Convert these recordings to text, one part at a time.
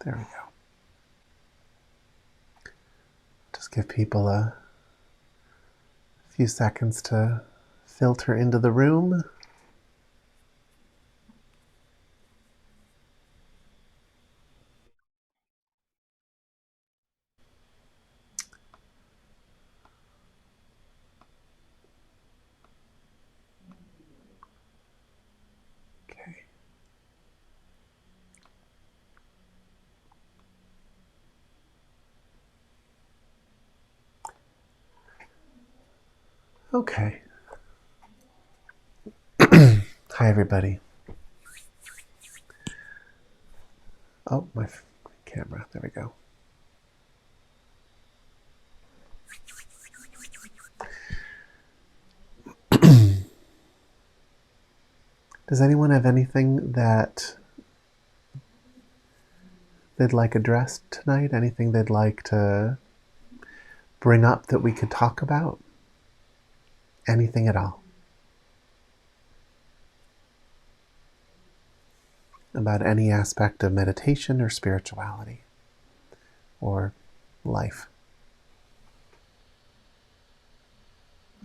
There we go. Just give people a few seconds to filter into the room. Okay. Okay. Hi, everybody. Oh, my camera. There we go. Does anyone have anything that they'd like addressed tonight? Anything they'd like to bring up that we could talk about? Anything at all? About any aspect of meditation or spirituality or life?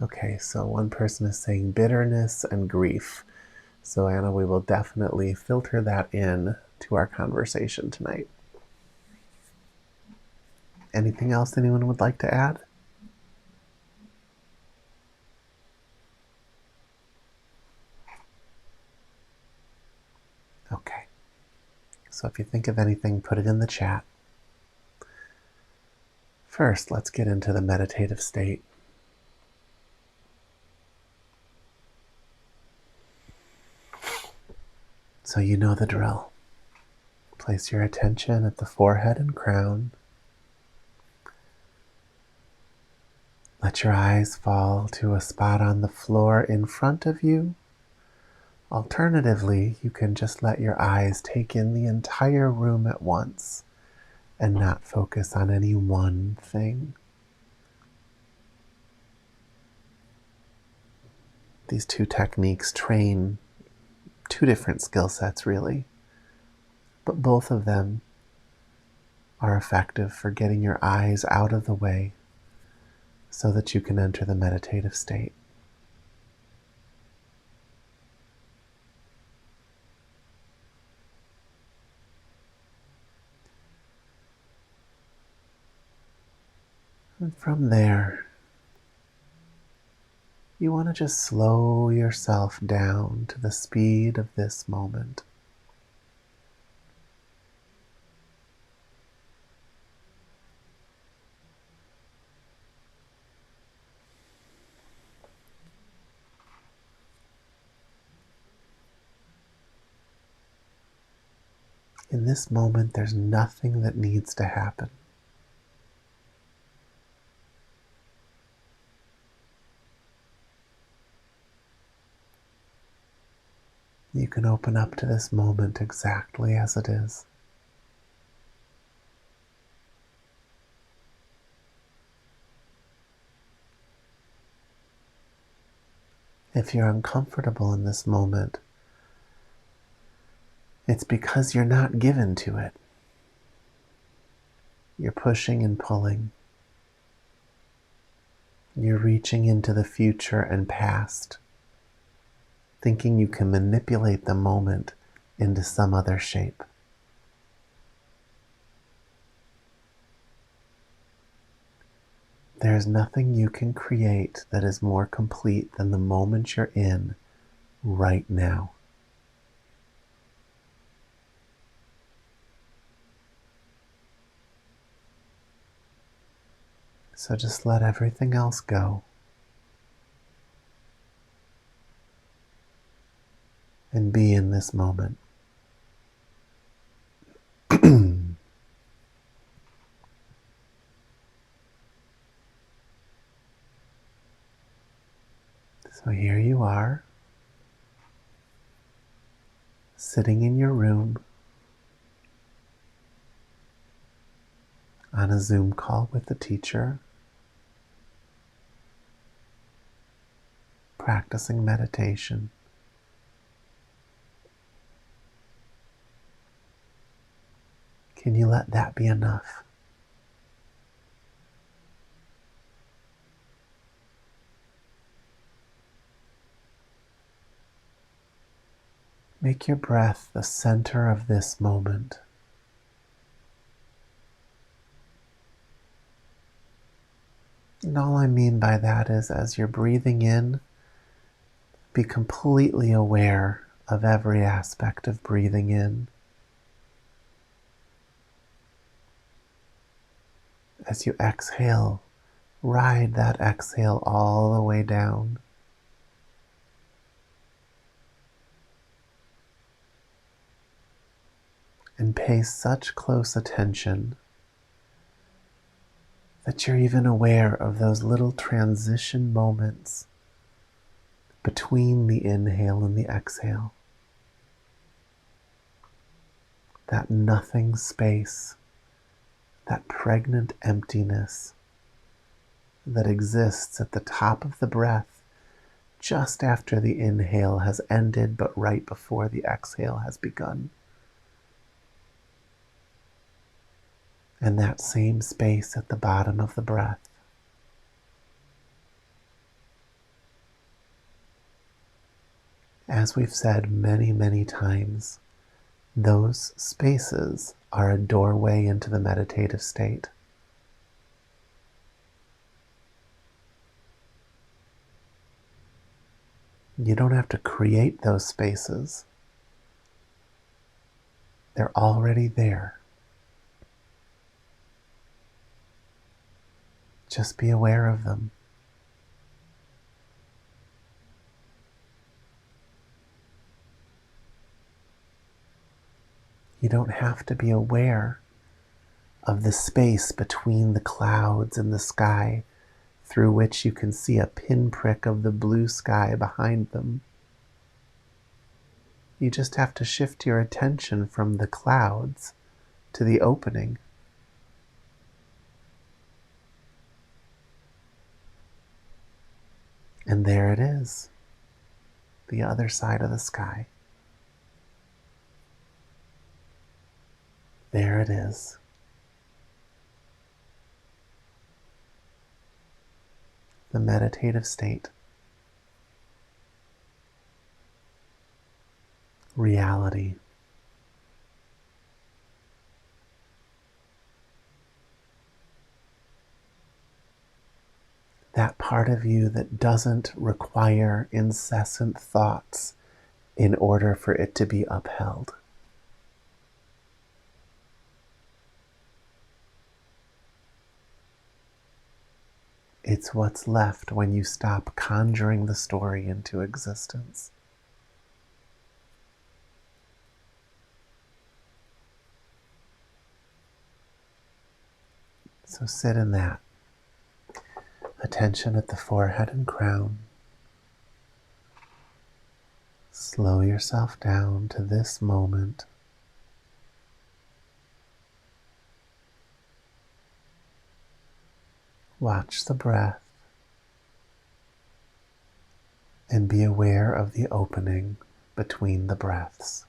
Okay, so one person is saying bitterness and grief. So Anna, we will definitely filter that in to our conversation tonight. Anything else anyone would like to add? Okay. So if you think of anything, put it in the chat. First, let's get into the meditative state. So you know the drill. Place your attention at the forehead and crown. Let your eyes fall to a spot on the floor in front of you. Alternatively, you can just let your eyes take in the entire room at once and not focus on any one thing. These two techniques train two different skill sets, really, but both of them are effective for getting your eyes out of the way so that you can enter the meditative state. And from there, you want to just slow yourself down to the speed of this moment. In this moment, there's nothing that needs to happen. You can open up to this moment exactly as it is. If you're uncomfortable in this moment, it's because you're not given to it. You're pushing and pulling. You're reaching into the future and past, thinking you can manipulate the moment into some other shape. There's nothing you can create that is more complete than the moment you're in right now. So just let everything else go and be in this moment. So here you are, sitting in your room on a Zoom call with the teacher, practicing meditation. Can you let that be enough? Make your breath the center of this moment. And all I mean by that is, as you're breathing in, be completely aware of every aspect of breathing in. As you exhale, ride that exhale all the way down. And pay such close attention that you're even aware of those little transition moments between the inhale and the exhale. That nothing space, that pregnant emptiness that exists at the top of the breath just after the inhale has ended but right before the exhale has begun. And that same space at the bottom of the breath. As we've said many, many times, those spaces are a doorway into the meditative state. You don't have to create those spaces. They're already there. Just be aware of them. You don't have to be aware of the space between the clouds and the sky through which you can see a pinprick of the blue sky behind them. You just have to shift your attention from the clouds to the opening. And there it is, the other side of the sky. There it is. The meditative state. Reality. That part of you that doesn't require incessant thoughts in order for it to be upheld. It's what's left when you stop conjuring the story into existence. So sit in that. Attention at the forehead and crown. Slow yourself down to this moment. Watch the breath and be aware of the opening between the breaths.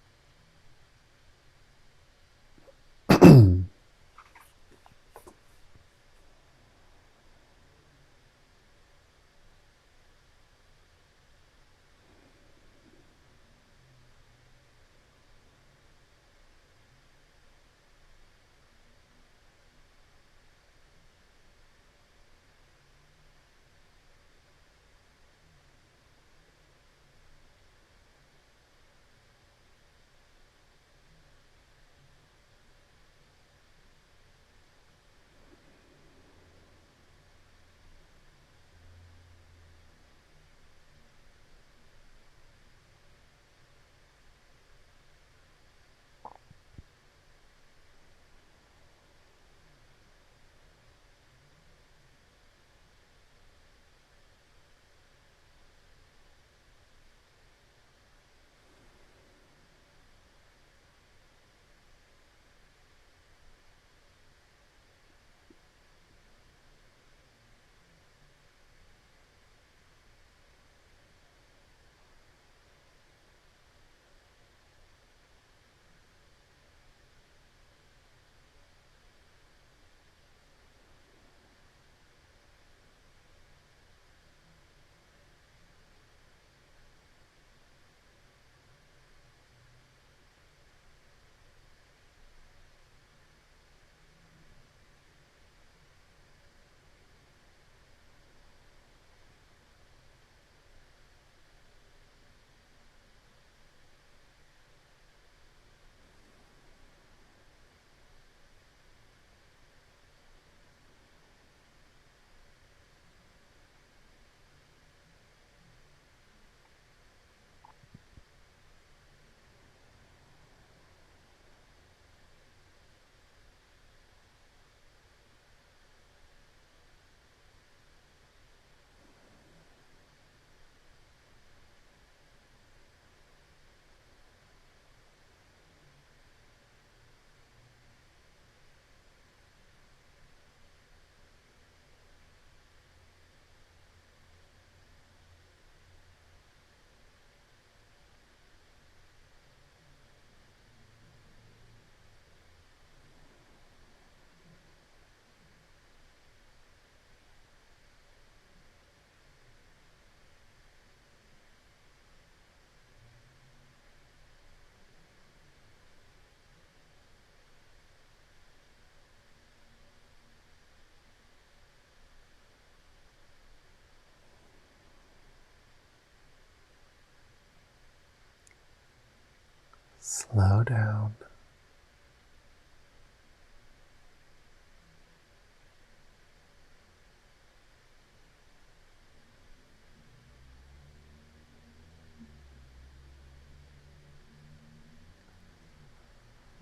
Slow down.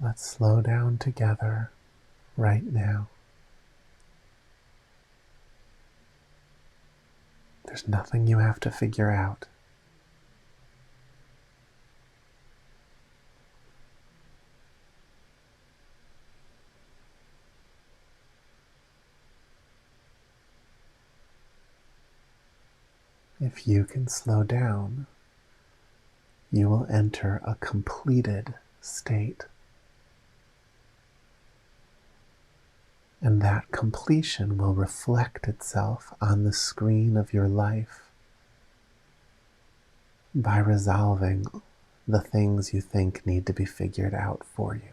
Let's slow down together right now. There's nothing you have to figure out. If you can slow down, you will enter a completed state. And that completion will reflect itself on the screen of your life by resolving the things you think need to be figured out for you.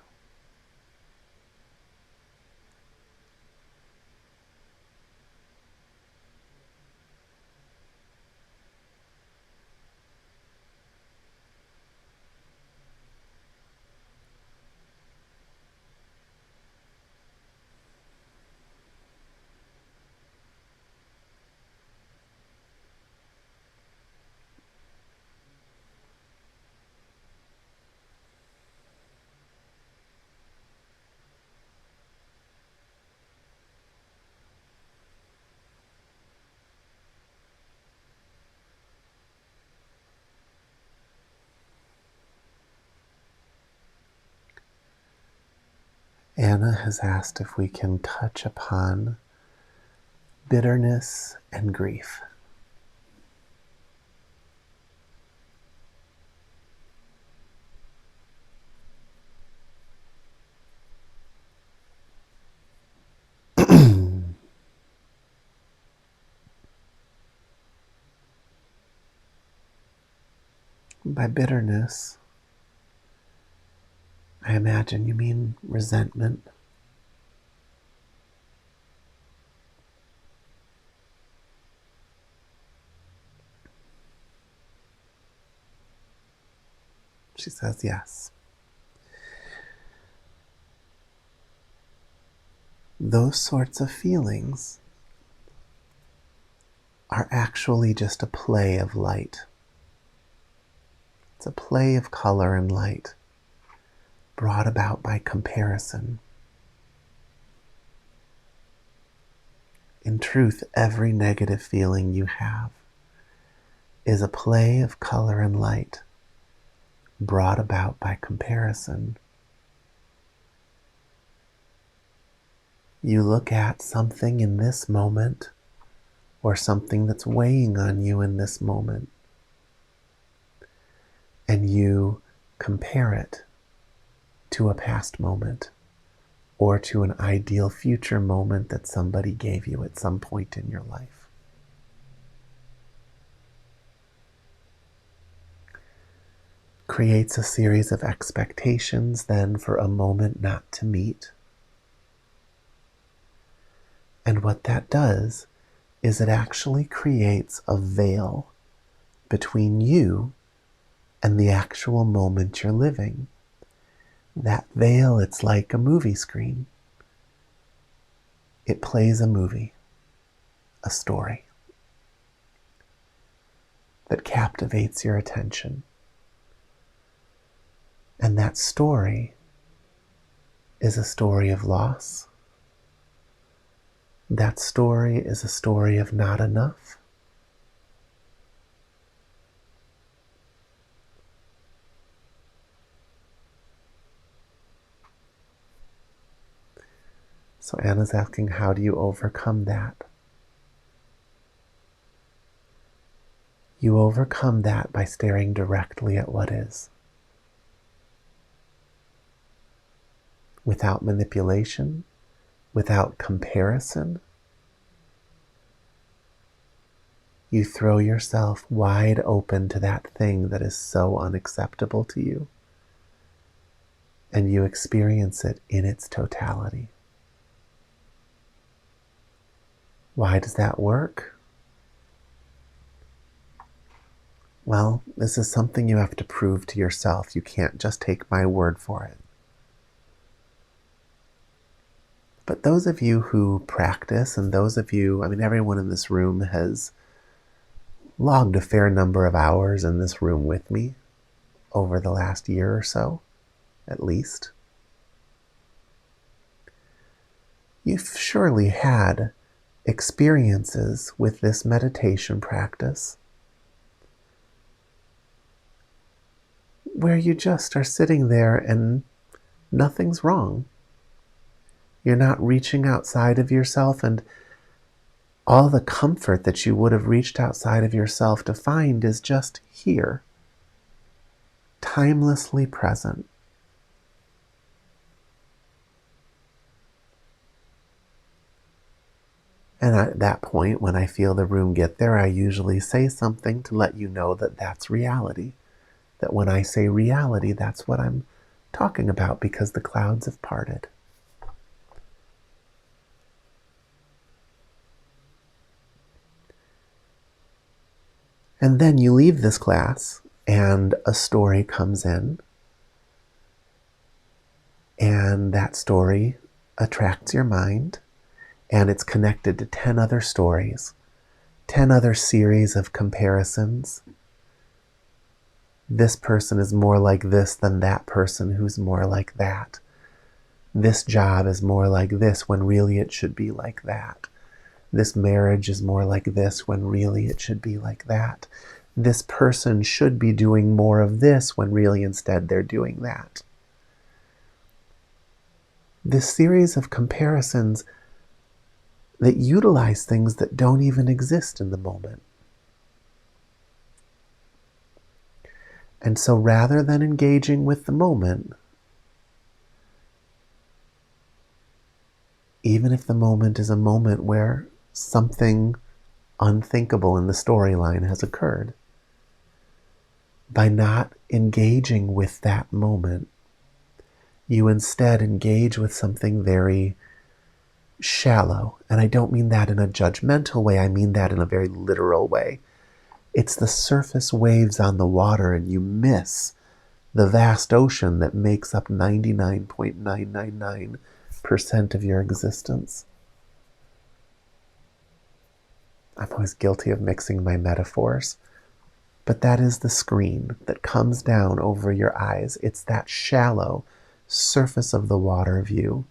Anna has asked if we can touch upon bitterness and grief. By bitterness, I imagine you mean resentment. She says yes. Those sorts of feelings are actually just a play of light. It's a play of color and light brought about by comparison. In truth, every negative feeling you have is a play of color and light brought about by comparison. You look at something in this moment or something that's weighing on you in this moment, and you compare it to a past moment or to an ideal future moment that somebody gave you at some point in your life. Creates a series of expectations then for a moment not to meet. And what that does is it actually creates a veil between you and the actual moment you're living. That veil, it's like a movie screen. It plays a movie, a story that captivates your attention. And that story is a story of loss. That story is a story of not enough. So Anna's asking, how do you overcome that? You overcome that by staring directly at what is. Without manipulation, without comparison. You throw yourself wide open to that thing that is so unacceptable to you, and you experience it in its totality. Why does that work? Well, this is something you have to prove to yourself. You can't just take my word for it. But those of you who practice, and those of you, everyone in this room has logged a fair number of hours in this room with me over the last year or so, at least. You've surely had experiences with this meditation practice where you just are sitting there and nothing's wrong. You're not reaching outside of yourself, and all the comfort that you would have reached outside of yourself to find is just here, timelessly present. And at that point, when I feel the room get there, I usually say something to let you know that that's reality. That when I say reality, that's what I'm talking about, because the clouds have parted. And then you leave this class and a story comes in, and that story attracts your mind, and it's connected to 10 other stories, 10 other series of comparisons. This person is more like this than that person who's more like that. This job is more like this when really it should be like that. This marriage is more like this when really it should be like that. This person should be doing more of this when really instead they're doing that. This series of comparisons that utilize things that don't even exist in the moment. And so rather than engaging with the moment, even if the moment is a moment where something unthinkable in the storyline has occurred, by not engaging with that moment, you instead engage with something very shallow. And I don't mean that in a judgmental way, I mean that in a very literal way. It's the surface waves on the water, and you miss the vast ocean that makes up 99.999% of your existence. I'm always guilty of mixing my metaphors, but that is the screen that comes down over your eyes. It's that shallow surface of the water view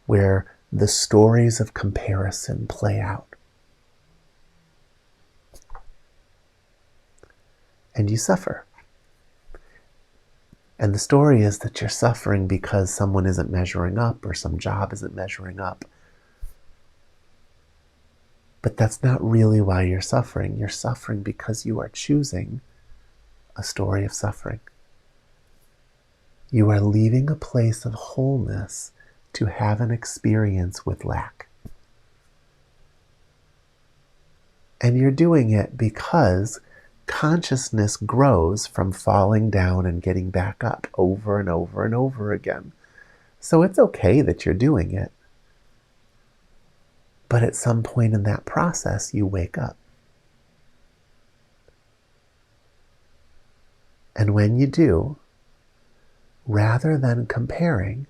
where the stories of comparison play out. And you suffer. And the story is that you're suffering because someone isn't measuring up or some job isn't measuring up. But that's not really why you're suffering. You're suffering because you are choosing a story of suffering. You are leaving a place of wholeness to have an experience with lack. And you're doing it because consciousness grows from falling down and getting back up over and over and over again. So it's okay that you're doing it. But at some point in that process, you wake up. And when you do, rather than comparing,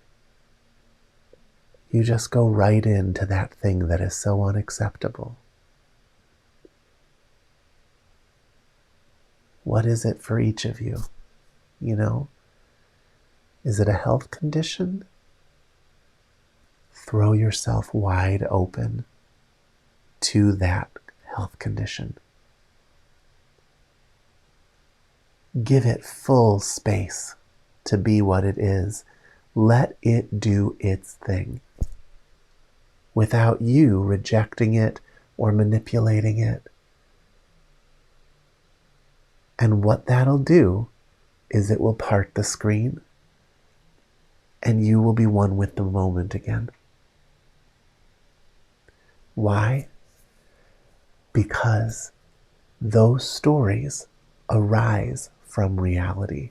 you just go right into that thing that is so unacceptable. What is it for each of you? Is it a health condition? Throw yourself wide open to that health condition. Give it full space to be what it is. Let it do its thing without you rejecting it or manipulating it. And what that'll do is it will part the screen, and you will be one with the moment again. Why? Because those stories arise from reality.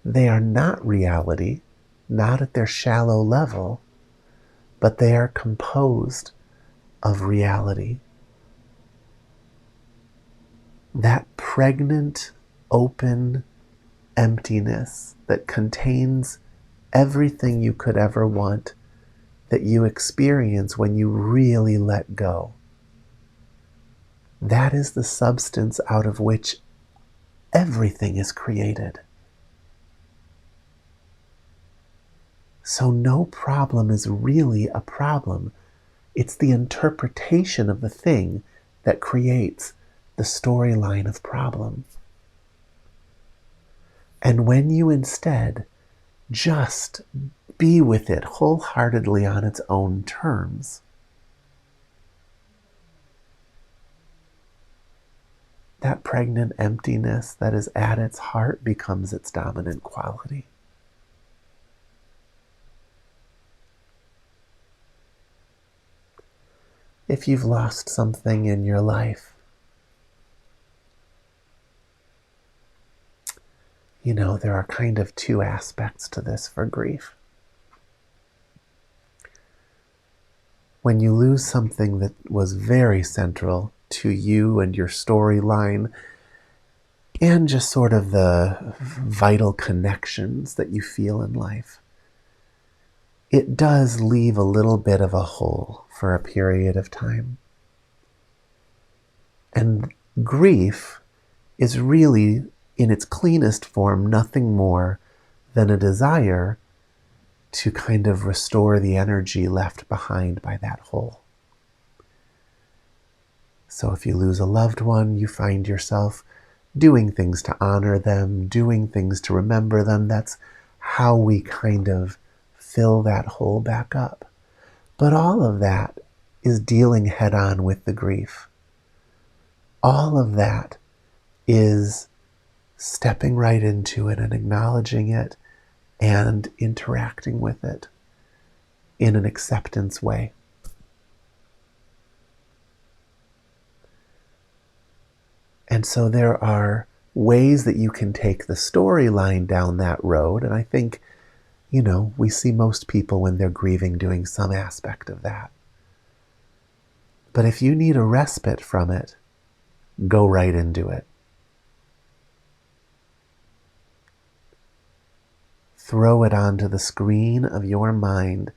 They are not reality, not at their shallow level, but they are composed of reality. that pregnant, open emptiness that contains everything you could ever want, that you experience when you really let go. That is the substance out of which everything is created. So no problem is really a problem. It's the interpretation of the thing that creates the storyline of problem. And when you instead just be with it wholeheartedly on its own terms, that pregnant emptiness that is at its heart becomes its dominant quality. If you've lost something in your life, you know, there are kind of two aspects to this for grief. When you lose something that was very central to you and your storyline, and just sort of the vital connections that you feel in life, it does leave a little bit of a hole for a period of time. And grief is really, in its cleanest form, nothing more than a desire to kind of restore the energy left behind by that hole. So if you lose a loved one, you find yourself doing things to honor them, doing things to remember them. That's how we kind of fill that hole back up. But all of that is dealing head on with the grief. All of that is stepping right into it and acknowledging it and interacting with it in an acceptance way. And so there are ways that you can take the storyline down that road. And I think, you know, we see most people when they're grieving doing some aspect of that. But if you need a respite from it, go right into it. Throw it onto the screen of your mind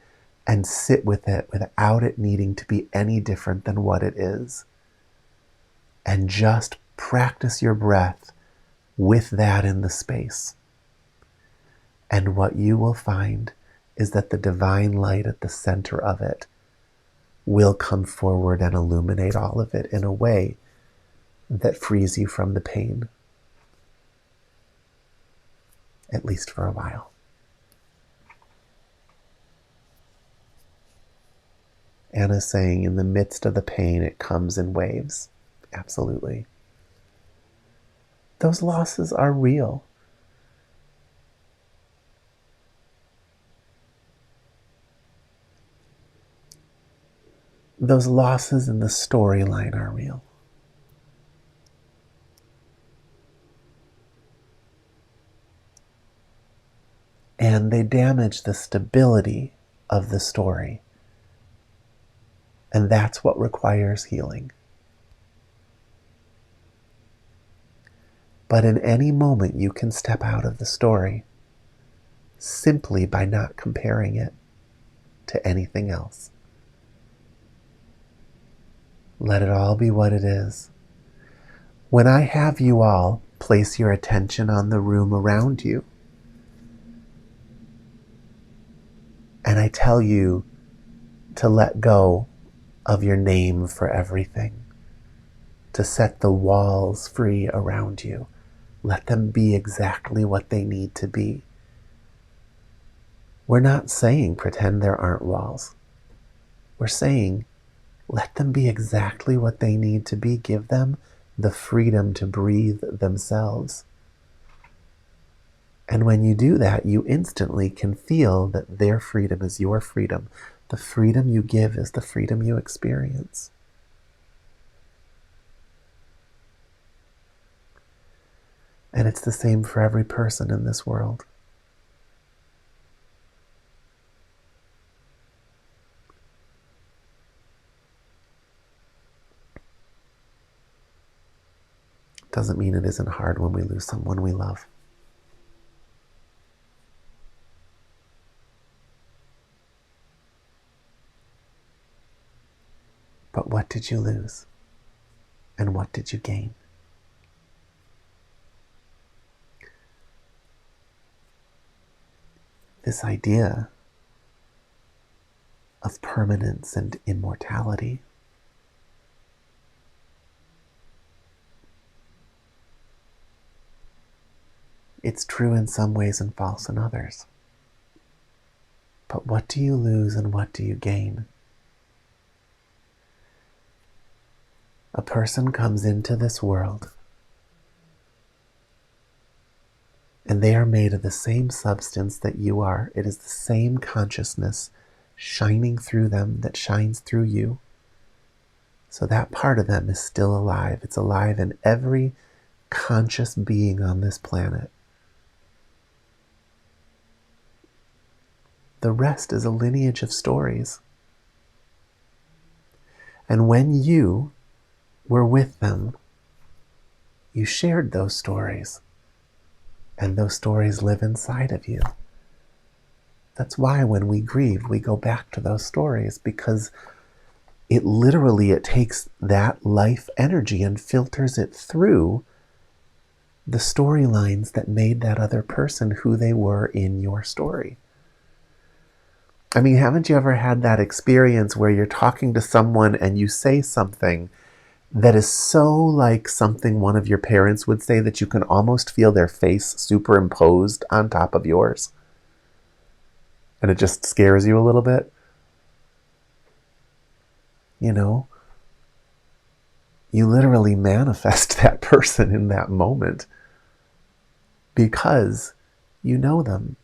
and sit with it without it needing to be any different than what it is. And just practice your breath with that in the space. And what you will find is that the divine light at the center of it will come forward and illuminate all of it in a way that frees you from the pain, at least for a while. Anna's saying, in the midst of the pain, it comes in waves. Absolutely. Those losses are real. Those losses in the storyline are real. And they damage the stability of the story. And that's what requires healing. But in any moment, you can step out of the story simply by not comparing it to anything else. Let it all be what it is. When I have you all place your attention on the room around you, and I tell you to let go of your name for everything, to set the walls free around you, let them be exactly what they need to be. We're not saying pretend there aren't walls. We're saying let them be exactly what they need to be. Give them the freedom to breathe themselves. And when you do that, you instantly can feel that their freedom is your freedom. The freedom you give is the freedom you experience. And it's the same for every person in this world. Doesn't mean it isn't hard when we lose someone we love. But what did you lose? And what did you gain? This idea of permanence and immortality it's true in some ways and false in others. But what do you lose and what do you gain? A person comes into this world and they are made of the same substance that you are. It is the same consciousness shining through them that shines through you. So that part of them is still alive. It's alive in every conscious being on this planet. The rest is a lineage of stories. And when you were with them, you shared those stories. And those stories live inside of you. That's why when we grieve, we go back to those stories, because it takes that life energy and filters it through the storylines that made that other person who they were in your story. I mean, haven't you ever had that experience where you're talking to someone and you say something that is so like something one of your parents would say that you can almost feel their face superimposed on top of yours? And it just scares you a little bit? You know, you literally manifest that person in that moment because you know them.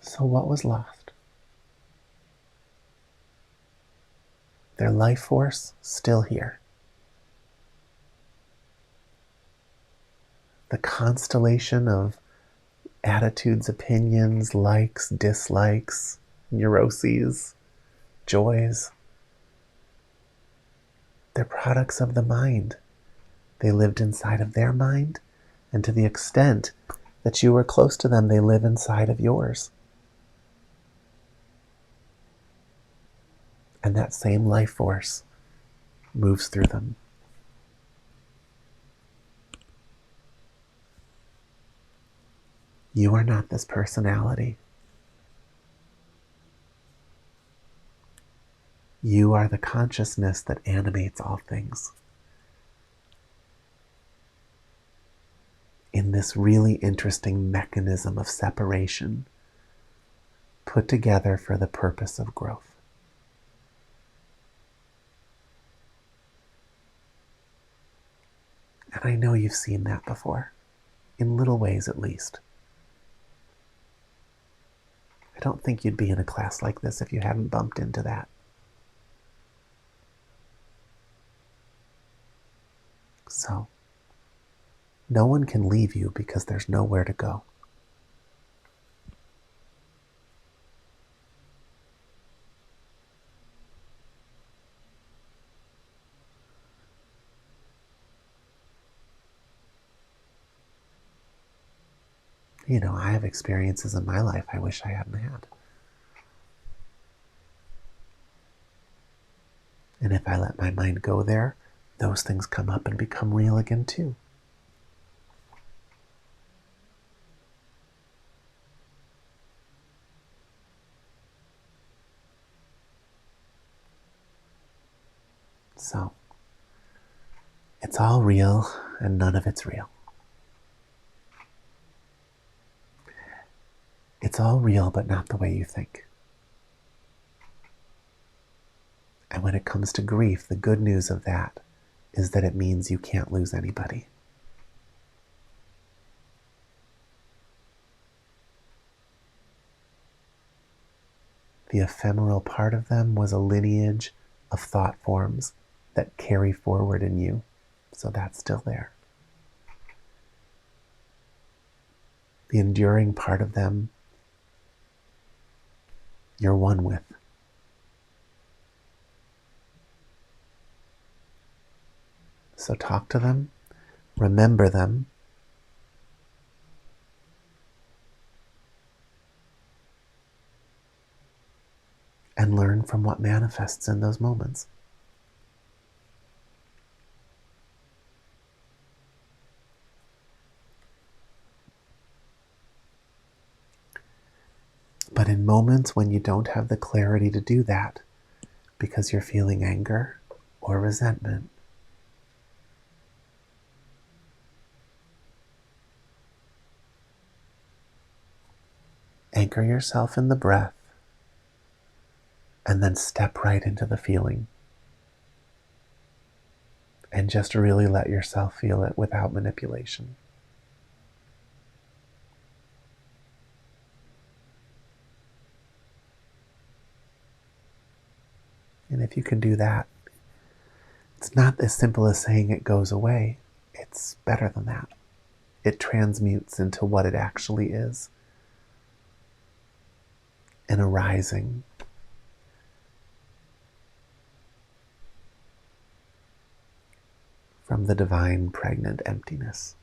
So what was lost? Their life force still here. The constellation of attitudes, opinions, likes, dislikes, neuroses, joys, they're products of the mind. They lived inside of their mind, and to the extent that you were close to them, they live inside of yours. And that same life force moves through them. You are not this personality. You are the consciousness that animates all things. In this really interesting mechanism of separation put together for the purpose of growth. And I know you've seen that before, in little ways at least. I don't think you'd be in a class like this if you hadn't bumped into that. So, no one can leave you because there's nowhere to go. You know, I have experiences in my life I wish I hadn't had. And if I let my mind go there, those things come up and become real again too. So, it's all real and none of it's real. It's all real, but not the way you think. And when it comes to grief, the good news of that is that it means you can't lose anybody. The ephemeral part of them was a lineage of thought forms that carry forward in you. So that's still there. The enduring part of them, you're one with. So talk to them, remember them, and learn from what manifests in those moments. But in moments when you don't have the clarity to do that, because you're feeling anger or resentment, anchor yourself in the breath and then step right into the feeling. And just really let yourself feel it without manipulation. And if you can do that, it's not as simple as saying it goes away. It's better than that. It transmutes into what it actually is. An arising from the divine pregnant emptiness.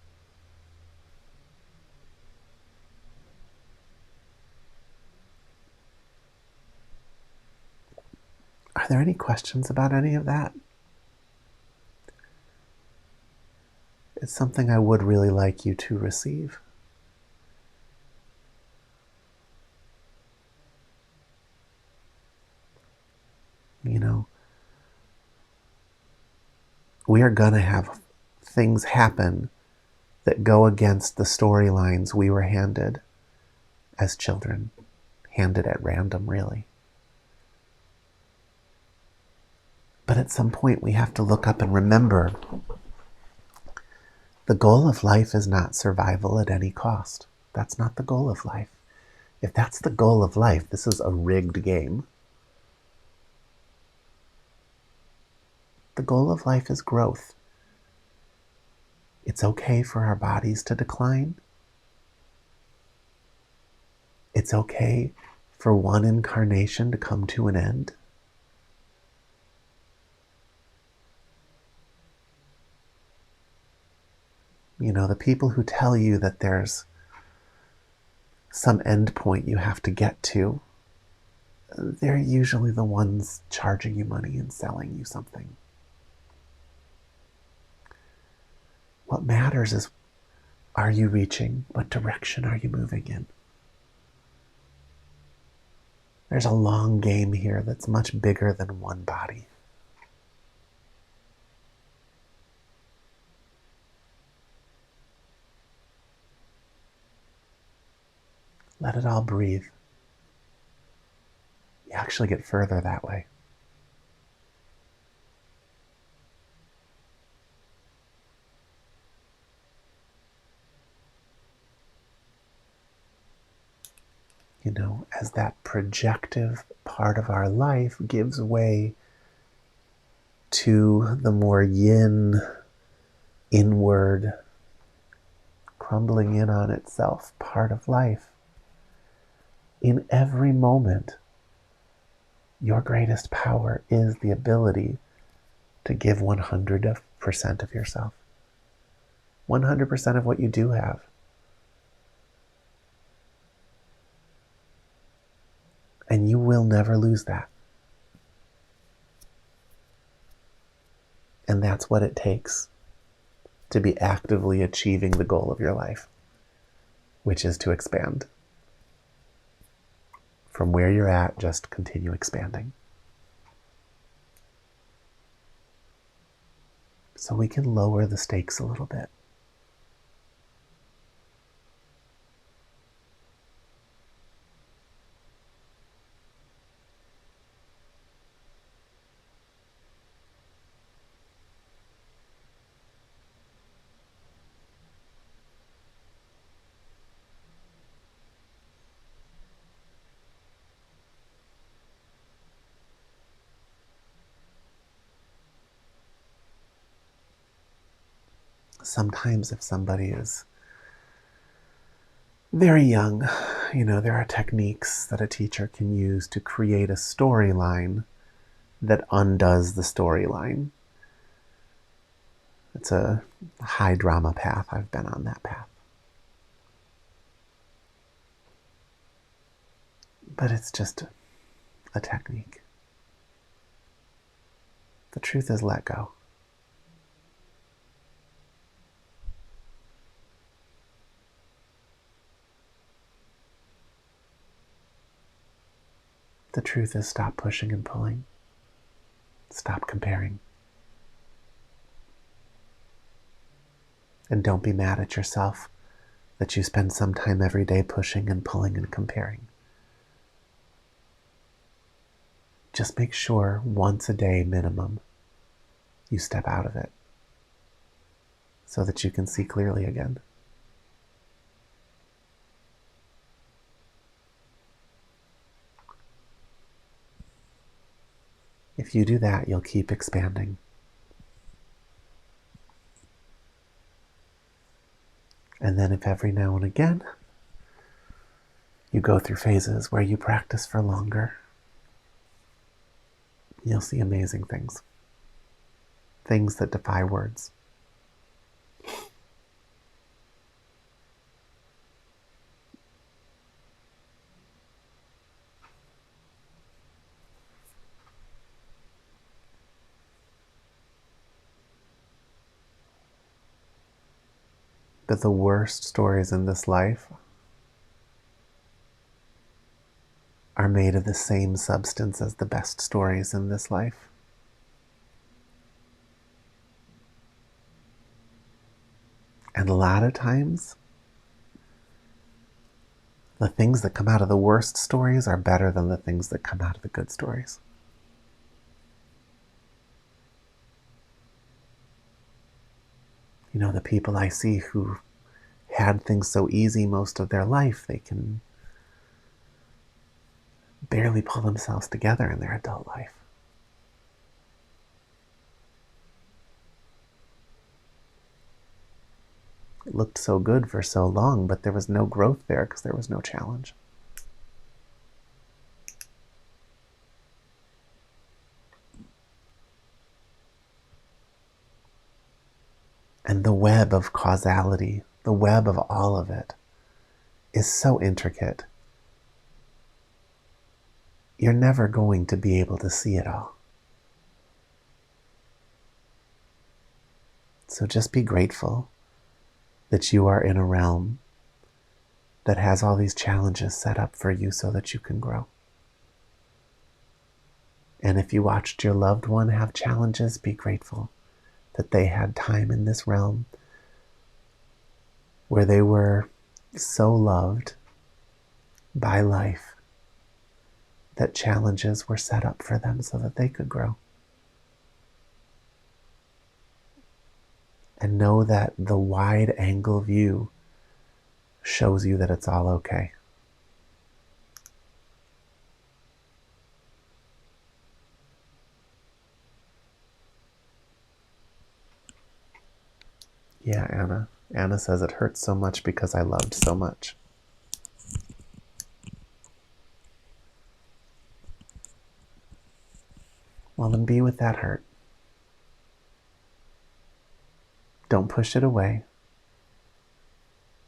Are there any questions about any of that? It's something I would really like you to receive. You know, we are going to have things happen that go against the storylines we were handed as children, handed at random, really. But at some point we have to look up and remember the goal of life is not survival at any cost. That's not the goal of life. If that's the goal of life, this is a rigged game. The goal of life is growth. It's okay for our bodies to decline. It's okay for one incarnation to come to an end. You know, the people who tell you that there's some end point you have to get to, they're usually the ones charging you money and selling you something. What matters is, are you reaching? What direction are you moving in? There's a long game here that's much bigger than one body. Let it all breathe. You actually get further that way. You know, as that projective part of our life gives way to the more yin, inward, crumbling in on itself part of life, in every moment, your greatest power is the ability to give 100% of yourself. 100% of what you do have. And you will never lose that. And that's what it takes to be actively achieving the goal of your life, which is to expand. From where you're at, just continue expanding. So we can lower the stakes a little bit. Sometimes if somebody is very young, you know, there are techniques that a teacher can use to create a storyline that undoes the storyline. It's a high drama path. I've been on that path. But it's just a technique. The truth is, let go. The truth is, stop pushing and pulling. Stop comparing. And don't be mad at yourself that you spend some time every day pushing and pulling and comparing. Just make sure once a day minimum you step out of it so that you can see clearly again. If you do that, you'll keep expanding. And then if every now and again you go through phases where you practice for longer, you'll see amazing things. Things that defy words. But the worst stories in this life are made of the same substance as the best stories in this life. And a lot of times, the things that come out of the worst stories are better than the things that come out of the good stories. You know, the people I see who had things so easy most of their life, they can barely pull themselves together in their adult life. It looked so good for so long, but there was no growth there because there was no challenge. And the web of causality, the web of all of it, is so intricate. You're never going to be able to see it all. So just be grateful that you are in a realm that has all these challenges set up for you so that you can grow. And if you watched your loved one have challenges, be grateful that they had time in this realm where they were so loved by life that challenges were set up for them so that they could grow. And know that the wide angle view shows you that it's all okay. Yeah, Anna. Anna says it hurts so much because I loved so much. Well, then be with that hurt. Don't push it away.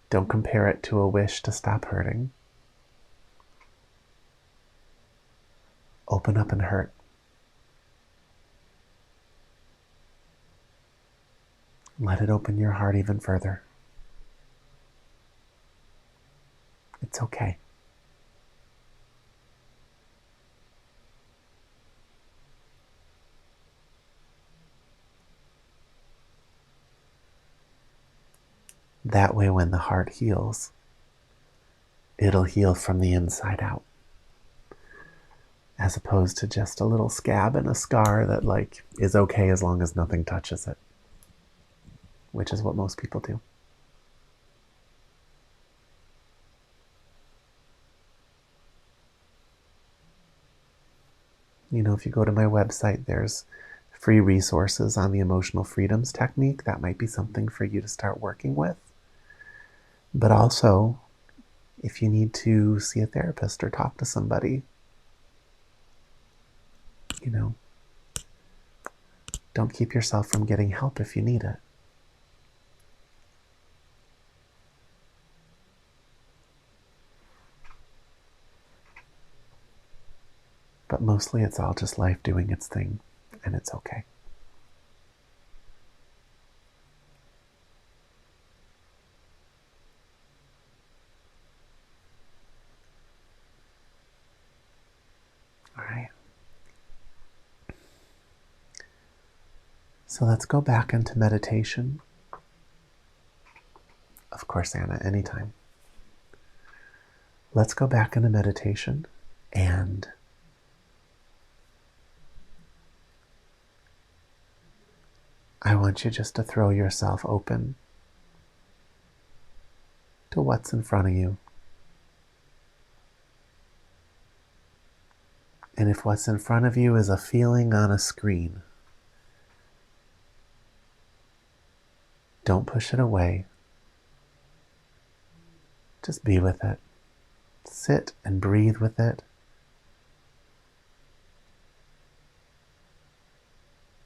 Don't compare it to a wish to stop hurting. Open up and hurt. Let it open your heart even further. It's okay. That way, when the heart heals, it'll heal from the inside out, as opposed to just a little scab and a scar that is okay as long as nothing touches it, which is what most people do. You know, if you go to my website, there's free resources on the emotional freedoms technique. That might be something for you to start working with. But also, if you need to see a therapist or talk to somebody, don't keep yourself from getting help if you need it. But mostly it's all just life doing its thing, and it's okay. All right. So let's go back into meditation. Of course, Anna, anytime. Let's go back into meditation, and I want you just to throw yourself open to what's in front of you. And if what's in front of you is a feeling on a screen, don't push it away. Just be with it. Sit and breathe with it.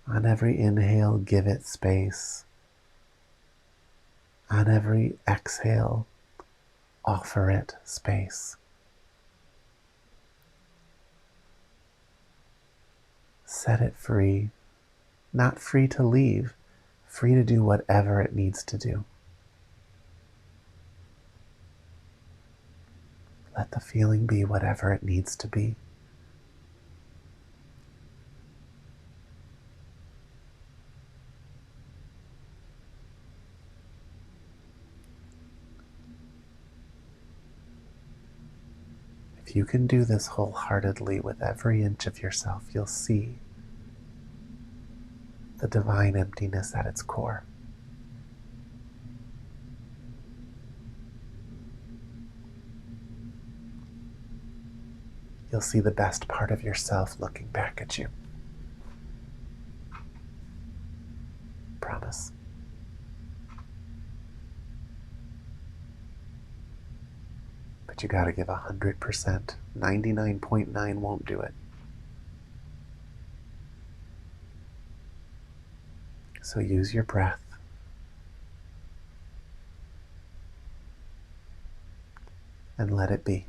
On every inhale, give it space. On every exhale, offer it space. Set it free, not free to leave, free to do whatever it needs to do. Let the feeling be whatever it needs to be. If you can do this wholeheartedly with every inch of yourself, you'll see the divine emptiness at its core. You'll see the best part of yourself looking back at you. Promise. But you gotta give 100%. 99.9 won't do it. So use your breath. And let it be.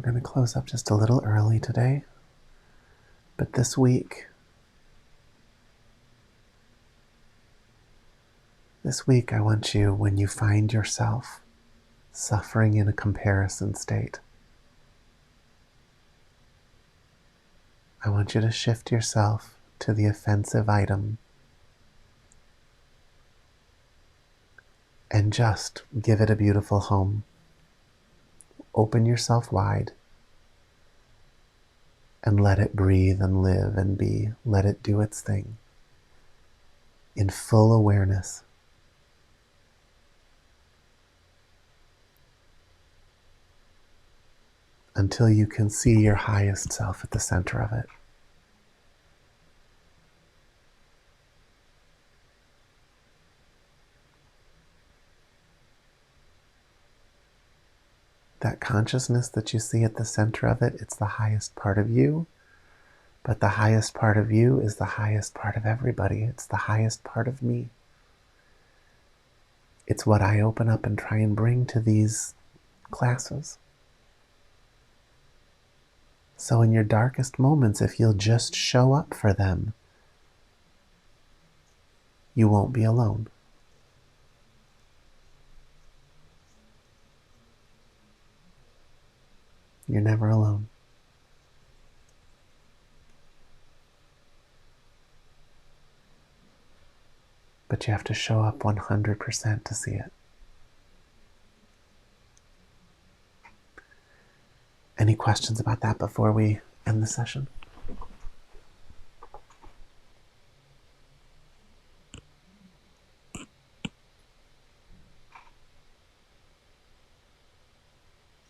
going to close up just a little early today. But this week I want you, when you find yourself suffering in a comparison state, I want you to shift yourself to the offensive item and just give it a beautiful home. Open yourself wide and let it breathe and live and be. Let it do its thing in full awareness. Until you can see your highest self at the center of it. That consciousness that you see at the center of it, it's the highest part of you, but the highest part of you is the highest part of everybody. It's the highest part of me. It's what I open up and try and bring to these classes. So in your darkest moments, if you'll just show up for them, you won't be alone. You're never alone. But you have to show up 100% to see it. Any questions about that before we end the session?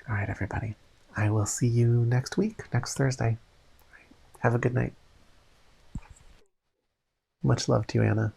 All right, everybody. I will see you next week, next Thursday. Have a good night. Much love to you, Anna.